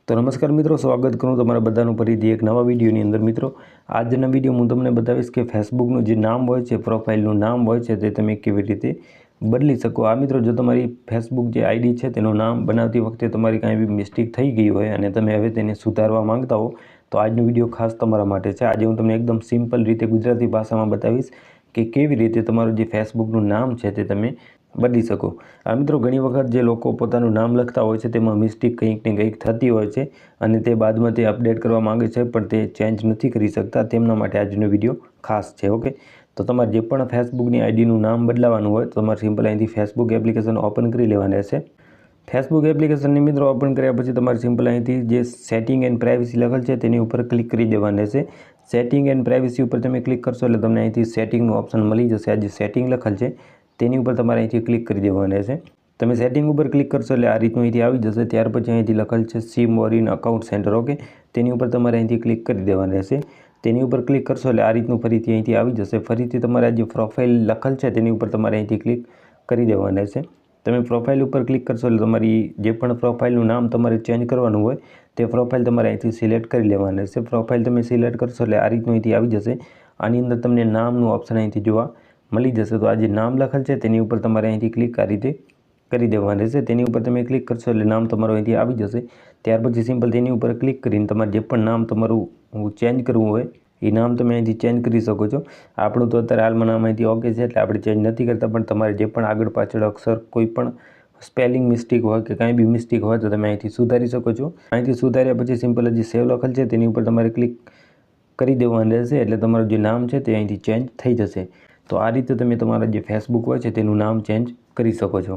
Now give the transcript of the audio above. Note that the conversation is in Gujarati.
तो नमस्कार मित्रों, स्वागत करूँ तमारा बधाનું ફરીથી એક નવા વિડીયોની અંદર। મિત્રો, આજના વિડીયો હું તમને બતાવીશ કે ફેસબુકનું જે નામ હોય છે, પ્રોફાઇલનું નામ હોય છે, તે તમે કેવી રીતે બદલી શકો। આ મિત્રો, જો તમારી ફેસબુક જે આઈડી છે તેનું નામ બનાવતી વખતે તમારી કાંઈ બી મિસ્ટેક થઈ ગઈ હોય અને તમે હવે તેને સુધારવા માંગતા હો તો આજનો વિડીયો ખાસ તમારા માટે છે। આજે હું તમને એકદમ સિમ્પલ રીતે ગુજરાતી ભાષામાં બતાવીશ કે કેવી રીતે તમારું જે ફેસબુકનું નામ છે તે તમે બદલી શકો। આ મિત્રો, ઘણી વખત જે લોકો પોતાનું નામ લખતા હોય છે તેમાં મિસ્ટેક કંઈક ને કંઈક થતી હોય છે અને તે બાદમાં તે અપડેટ કરવા માંગે છે પણ તે ચેન્જ નથી કરી શકતા। તેમના માટે આજનો વિડીયો ખાસ છે। ઓકે, તો તમારે જે પણ ફેસબુકની આઈડીનું નામ બદલાવાનું હોય તો તમારે સિમ્પલ અહીંથી ફેસબુક એપ્લિકેશન ઓપન કરી લેવાની રહેશે। ફેસબુક એપ્લિકેશનની મિત્રો ઓપન કર્યા પછી તમારે સિમ્પલ અહીંથી જે સેટિંગ એન્ડ પ્રાઇવસી લખેલ છે તેની ઉપર ક્લિક કરી દેવાનું રહેશે। સેટિંગ એન્ડ પ્રાઇવસી ઉપર તમે ક્લિક કરશો એટલે તમને અહીંથી સેટિંગનું ઓપ્શન મળી જશે। આ જે સેટિંગ લખેલ છે તેની ઉપર તમારે અહીંથી ક્લિક કરી દેવાનું રહેશે। તમે સેટિંગ ઉપર ક્લિક કરશો એટલે આ રીતનું અહીંથી આવી જશે। ત્યાર પછી અહીંથી લખેલ છે C more in account centre. Okay, તેની ઉપર તમારે અહીંથી ક્લિક કરી દેવાનું રહેશે। તેની ઉપર ક્લિક કરશો એટલે આ રીતનું ફરીથી અહીંથી આવી જશે। ફરીથી તમારે જે પ્રોફાઇલ લખેલ છે તેની ઉપર તમારે અહીંથી ક્લિક કરી દેવાનું રહેશે। તમે પ્રોફાઇલ ઉપર ક્લિક કરશો એટલે તમારી જે પણ પ્રોફાઇલનું નામ તમારે ચેન્જ કરવાનું હોય તે પ્રોફાઇલ તમારે અહીંથી સિલેક્ટ કરી લેવાનું રહેશે। પ્રોફાઇલ તમે સિલેક્ટ કરશો એટલે આ રીતનું અહીંથી આવી જશે। આની અંદર તમને નામનું ઓપ્શન અહીંથી જોવા મળી જશે। તો આ જે નામ લખેલ છે તેની ઉપર તમારે અહીંથી ક્લિક આ રીતે કરી દેવાનું રહેશે। તેની ઉપર તમે ક્લિક કરશો એટલે નામ તમારું અહીંથી આવી જશે। ત્યાર પછી સિમ્પલ તેની ઉપર ક્લિક કરીને તમારે જે પણ નામ તમારું ચેન્જ કરવું હોય એ નામ તમે અહીંથી ચેન્જ કરી શકો છો। આપણું તો અત્યારે હાલમાં નામ અહીંથી ઓકે છે એટલે આપણે ચેન્જ નથી કરતા, પણ તમારે જે પણ આગળ પાછળ અક્ષર કોઈ પણ સ્પેલિંગ મિસ્ટેક હોય કે કાંઈ બી મિસ્ટેક હોય તો તમે અહીંથી સુધારી શકો છો। અહીંથી સુધાર્યા પછી સિમ્પલ જે સેવ લખેલ છે તેની ઉપર તમારે ક્લિક કરી દેવાનું રહેશે એટલે તમારું જે નામ છે તે અહીંથી ચેન્જ થઈ જશે। તો આ રીતે તમે તમારા જે ફેસબુક હોય છે તેનું નામ ચેન્જ કરી શકો છો।